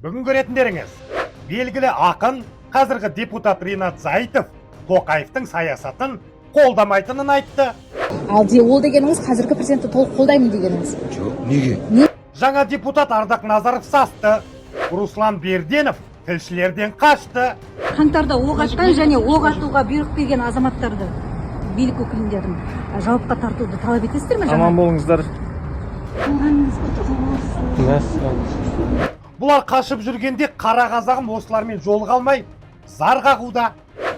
Бүгін көретіндеріңіз, белгілі ақын, қазіргі депутат Ринат Зайытов Тоқаевтың саясатын қолдамайтынын айтты. Ал ол дегеніңіз қазіргі президентті толық қолдаймын дегеніңіз. Жоқ, неге? Жаңа депутат Ардақ Назаров састы. Руслан Берденов тілшілерден қашты. Қаңтарда оқ атқан және оқ атуға бұйрық берген азаматтарды билік өкілдерін жауапқа тартуды талап етесіздер ме? Аман болыңыздар. Бұлар қашып жүргенде қара қазағым осылармен жолыға алмай зар қағуда.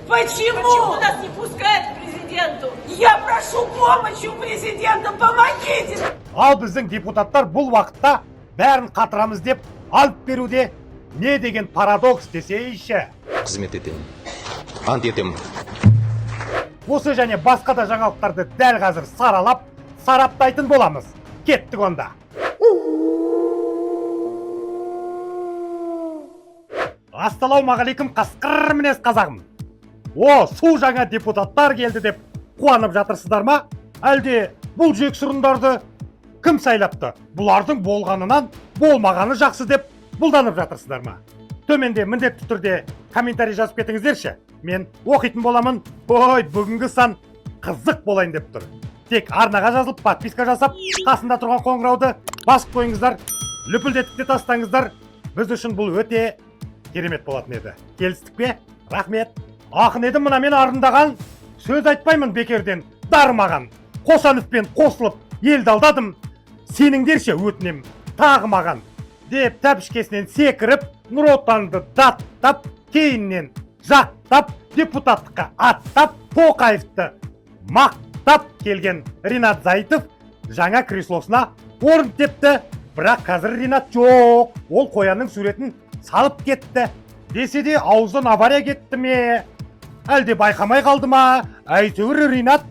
Почему нас не пускают к президенту? Я прошу помощи у президента, помогите! Ал біздің депутаттар бұл уақытта бәрін қатырамыз деп алып беруде. Не деген парадокс десейші. Қызмет етемін. Ант етемін. Осы және басқа да жаңалықтарды дәл қазір саралап, сараптайтын боламыз. Кеттік онда. Ассалаумағалейкум, қасқыр мінез қазағым. Су жаңа депутаттар келді деп қуанып жатырсыздар ма? Әлде бұл жексұрындарды кім сайлапты? Бұлардың болғанынан болмағаны жақсы деп бұлданып жатырсыздар ма? Төменде міндетті түрде комментарий жазып кетіңіздерші. Мен оқитын боламын. Бүгінгі сан қызық болайын деп тұр. Тек арнаға жазылып, подписка жасап, қасында тұрған қоңырауды басып қойыңыздар, лүпілдетіп те тастаңыздар. Біз үшін бұл өте керемет болатын еді. Келістік пе? Рахмет. Ақын едім мына мен арындаған, сөз айтпаймын бекерден, дарымаған. Қосановпен қосылып, елді алдадым. Сеніңдерше өтінем, тағымаған. Деп тәпішкесінен секіріп, Нұр Отанды даттап, кейіннен жақтап, депутаттыққа аттап, Тоқаевты мақтап келген Ринат Зайытов жаңа креслосына орын тепті. Бірақ қазір Ринат жоқ, ол қоянның суретін салып кетті. Десе де аузын авария кетті ме? Әлде байқамай қалды ма? Әйтеуір Ринат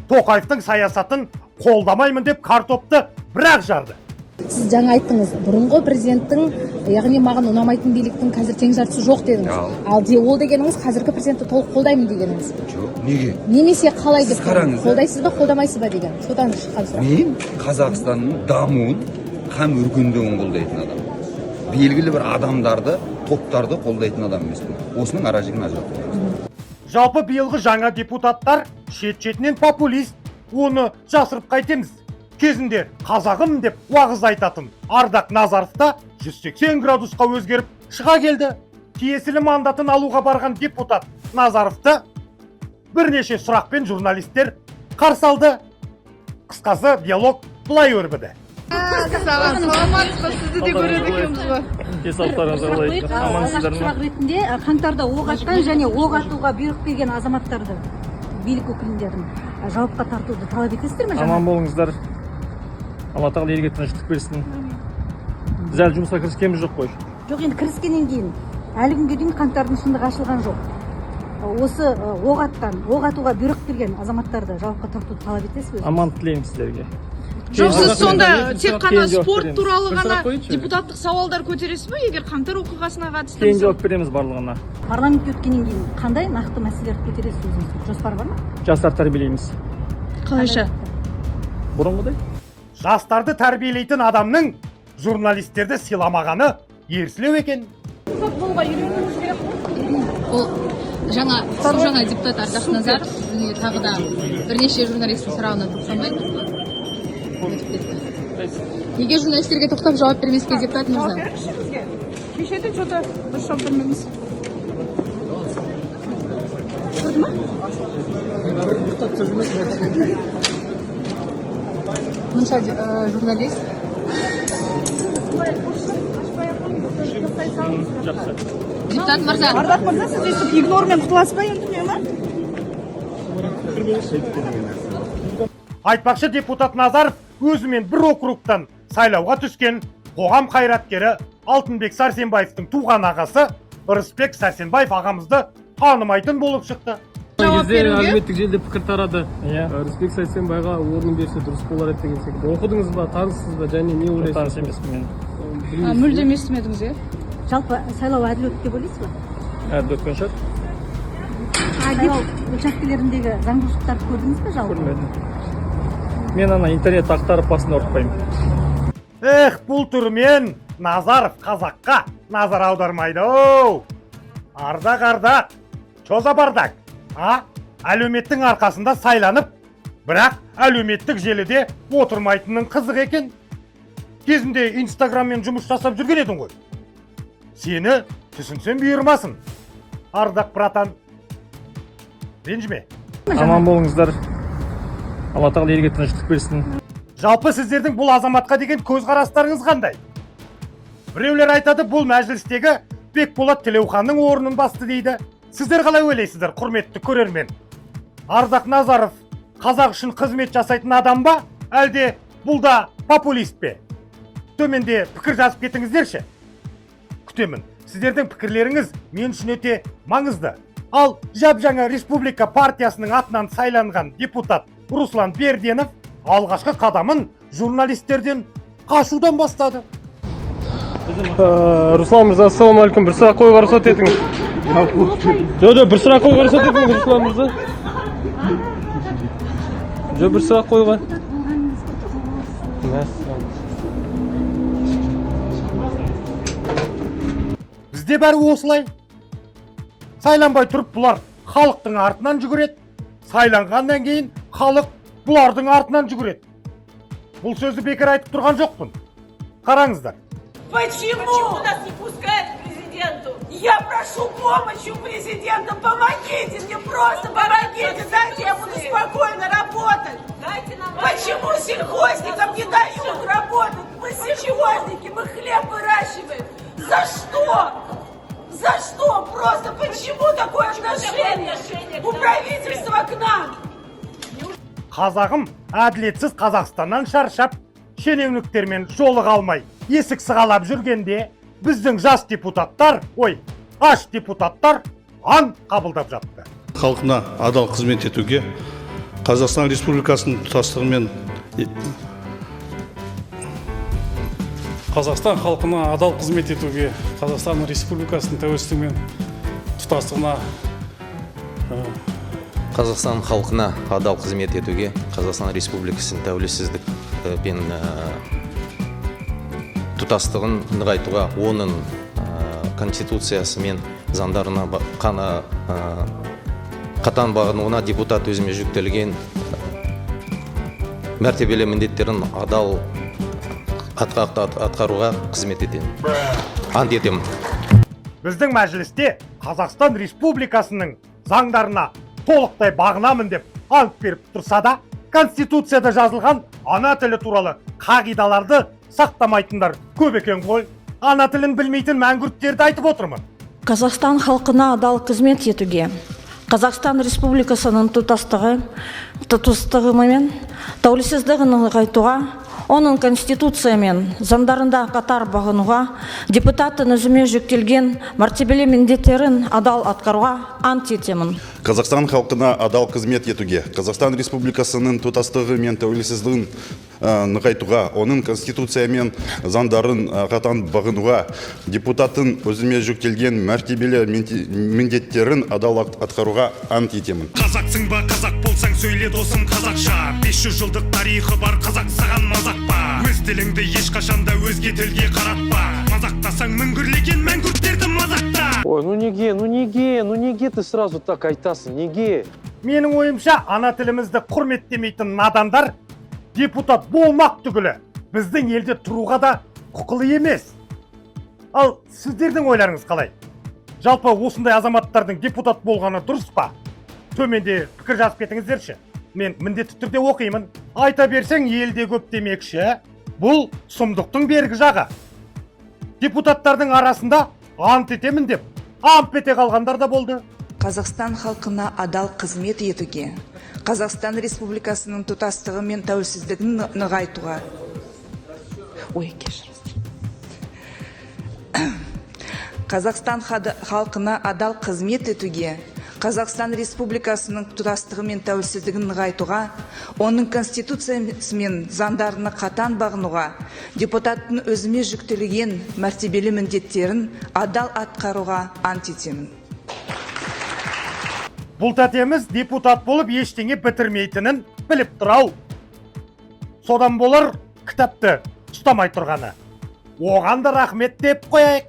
Тоқаевтың саясатын қолдамаймын деп картопты бірақ жарды. Сіз жаңа айттыңыз, бұрынғы президенттің, яғни маған ұнамайтын биліктің қазір тең жартысы жоқ дедіңіз. Ал ол дегеніңіз қазіргі президентті толық қолдаймын дегеніңіз. Жоқ, неге? Немесе қалай деп қараңыз. Қолдайсыз ба, қолдамайсыз ба деген. Содан шыққан сұрақ. Мен Қазақстанның дамуын, һәм өркендеуін қолдайтын адам. Белгілі бір адамдарды, топтарды қолдайтын адам емеспін. Осының ара-жігін ажырату. Жалпы биылғы жаңа депутаттар шет-шетінен популист. Оны жасырып қайтеміз. Кезінде қазағым деп уағыз айтатын Ардақ Назаровта 180 градусқа өзгеріп шыға келді. Тиесілі мандатын алуға барған депутат Назаровты бірнеше сұрақпен журналистер қарсы алды. Қысқасы диалог былай өрбіді. Сізді де көреді екенбіз ғой. Денсаулықтарыңыз қалай? Амансыздар ма? Сұрақ ретінде қаңтарда оқ атқан және оқ атуға бұйрық берген азаматтарды билік өкілдерін жауапқа тартуды талап етесіздер ме? Аман болыңыздар. Алла тағала елге тыныштық берсін. Біз әлі жұмысқа кіріскеніміз жоқ қой. Жоқ, енді кіріскеннен кейін әлі күнге дейін қаңтардың шындығы ашылған жоқ. Осы оқ атқан, оқ атуға бұйрық берген азаматтарды жауапқа тартуды талап етесіз бе? Аман тілеймін сіздерге. Жоқ, сіз сонда тек қана Кейін жауап спорт береміз. туралы Бір ғана сұрақ қояйыншы. депутаттық сауалдар көтересіз бе, егер қаңтар оқиғасына қатысты? Кейін жауап береміз барлығына. Парламентке өткеннен кейін қандай нақты мәселелерді көтересіз өзіңіз? Жоспар бар ма? Жастар тәрбиелейміз. Қалайша? Бұрынғыдай. Жастарды тәрбиелейтін адамның журналистерді сыйламағаны ерсілеу екен. Ол жаңа депутат Ардақ Назаров тағы да бірнеше журналистің сұрағына тоқтамай өтіп кетті. Неге журналистерге тоқтап жауап бермеске депутат мырза? Кешеде что-то дұрыс жауап бермейміз. Көрді ма? Мұнша журналист. Депутат мырза. Ардақ мырза, сіз естіп игнормен құтыласыз ба енді ме ма? Айтпақшы депутат Назаров өзімен бір округтан сайлауға түскен қоғам қайраткері Алтынбек Сәрсенбаевтың туған ағасы Рысбек Сәрсенбаев ағамызды танымайтын болып шықты. Әлеуметтік желіде пікір тарады. Рысбек Сәрсенбайға орын берсе дұрыс болар еді деген секілді. Оқыдыңыз ба, танысыз ба, және не ойлайсыз? Таныс емеспін мен. Мүлдем естімедіңіз, иә? Жалпы сайлау әділ өтті деп ойлайсыз ба? Әділ өткен шығар. Сайлау учаскелеріндегі заңбұзушылықтарды көрдіңіз бе жалпы? Көрмедім. Мен интернет ақтарып басында ұртпаймын. Бұл түрмен Назаров қазаққа назар аудармайды. Оу! Ардақ, чоза бардак. Әлеуметтің арқасында сайланып, бірақ әлеуметтік желіде отырмайтынның қызық екен. Кезінде Инстаграммен жұмыс жасап жүрген едің ғой. Сені түсінсем бұйырмасын. Ардақ братан. Ренжіме. Аман болыңыздар. Алла тағала елге тыныштық берсін. Жалпы сіздердің бұл азаматқа деген көзқарастарыңыз қандай? Біреулер айтады, бұл мәжілістегі Бекболат Тілеуханның орнын басты дейді. Сіздер қалай ойлайсыздар, құрметті көрермен? Ардақ Назаров қазақ үшін қызмет жасайтын адам ба, әлде бұл да популист пе? Төменде пікір жазып кетіңіздерші. Күтемін. Сіздердің пікірлеріңіз мен үшін өте маңызды. Ал жаңа Республика партиясының атынан сайланған депутат Руслан Берденов алғашқы қадамын журналистерден қашудан бастады. Руслан мырза, ассалаумағалейкум. Бір сұрақ қоюға рұқсат етіңіз. Бір сұрақ қоюға рұқсат етіңіз, Руслан мырза. Бір сұрақ қоюға. Бізде бәрі осылай. Сайланбай тұрып бұлар халықтың артынан жүгіреді. Сайланғаннан кейін халық бұлардың артынан жүгіреді. Бұл сөзді бекер айтып тұрған жоқпын. Қараңыздар. Почему нас не пускают к президенту? Я прошу помощи у президента. Помогите мне, просто помогите. Дайте, я буду спокойно работать. Почему сельхозникам не дают работать? Мы сельхозники, мы хлеб выращиваем. За что? За что? Просто почему такое отношение у правительства к нам? Қазағым әділетсіз Қазақстаннан шаршап, шенеуніктермен жолыға алмай, есік сығалап жүргенде, біздің жас депутаттар, аш депутаттар ант қабылдап жатты. Халқына адал қызмет етуге, Қазақстан Республикасының тұтастығымен Қазақстан халқына адал қызмет етуге, Қазақстан Республикасының тәуелсіздігімен тұтастығына Қазақстан халқына адал қызмет етуге, Қазақстан Республикасының тәуелсіздік пен тұтастығын нығайтуға, оның конституциясы мен заңдарына қатаң бағынуына депутат өзіме жүктелген мәртебелі міндеттерін адал атқаруға қызмет етемін. Ант етемін. Біздің мәжілісте Қазақстан Республикасының заңдарына толықтай бағынамын деп ант беріп тұрса да, Конституцияда жазылған ана тілі туралы қағидаларды сақтамайтындар көп екен ғой. Ана тілін білмейтін мәңгүрттерді айтып отырмын. Қазақстан халқына адал қызмет етуге, Қазақстан Республикасының тұтастығы мен тәуелсіздігін нығайтуға, оның конституция мен заңдарында қатар бағынуға, депутаттың өзіме жүктелген мәртебелі міндеттерін адал атқаруға ант етемін. Қазақстан халқына адал қызмет етуге, Қазақстан Республикасының тұтастығы мен тәуелсіздігін нығайтуға, оның конституция мен заңдарын қатаң бағынуға, депутаттың өзіме жүктелген мәртебелі міндеттерін адал атқаруға ант етемін. Қазақсың ба, қазақ болсаң сөйле досым қазақша. 500 жылдық тарихы бар қазақ саған мазақ па? Өз тіліңді ешқашанда өзге тілге қаратпа. Мазақтасаң мүңгірлеген мәңгүрттерді мазақта. Ой, ну неге ты сразу так айтасың, неге? Менің ойымша, ана тілімізді құрметтемейтін надандар депутат болмақ түгілі біздің елде тұруға да құқылы емес. Ал сіздердің ойларыңыз қалай? Жалпы осындай азаматтардың депутат болғаны дұрыс па? Төменде пікір жазып кетіңіздерші. Мен міндетті түрде оқимын. Айта берсең елде көп демекші, бұл сұмдықтың бергі жағы. Депутаттардың арасында ант етемін деп, ант ете қалғандар да болды. Қазақстан халқына адал қызмет етуге, Қазақстан Республикасының тұтастығы мен тәуелсіздігін нығайтуға. Қазақстан халқына адал қызмет етуге, Қазақстан Республикасының тұтастығы мен тәуелсіздігін нығайтуға, оның конституциясы мен заңдарына қатаң бағынуға, депутаттың өзіме жүктелген мәртебелі міндеттерін адал атқаруға ант етемін. Бұл тәтеміз депутат болып ештеңе бітірмейтінін біліп тұрау. Содан болар кітапты ұстамай тұрғаны. Оған да рахмет деп қояйық.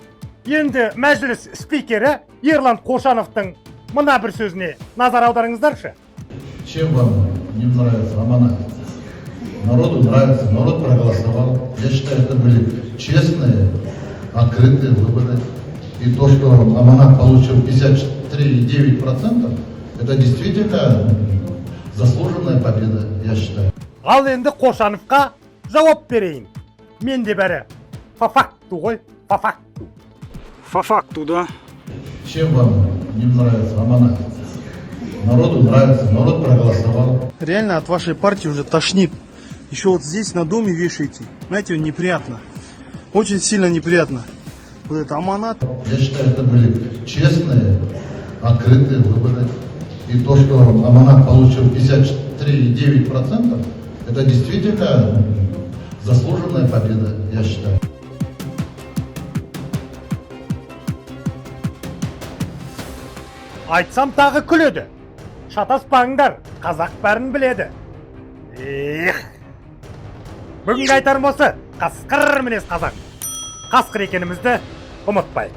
Енді мәжіліс спикері Ерлан Қошановтың мына бір сөзіне назар аударыңыздаршы. Чем вам не нравится Аманат? Народу нравится, народ проголосовал. Я считаю, это были честные, открытые выборы. И то, что Аманат получил 53,9%, это действительно заслуженная победа, я считаю. Ал енді Қошановқа жауап берейін. Мен де бәрі фа-факту ғой, фа-факту. Фа-факту, да. Чем вам не нравится Аманат? Народу нравится, народ проголосовал. Реально от вашей партии уже тошнит. Еще вот здесь на доме вешаете. Знаете, неприятно. Очень сильно неприятно. Вот это Аманат. Я считаю, это были честные, открытые выборы. И то, что Аманат получил 53,9%, это действительно заслуженная победа, я считаю. Айтсам тағы күледі. Шатаспаңдар, қазақ бәрін біледі. Бүгінгі айтарым осы, қасқыр мінез қазақ. Қасқыр екенімізді ұмытпайық.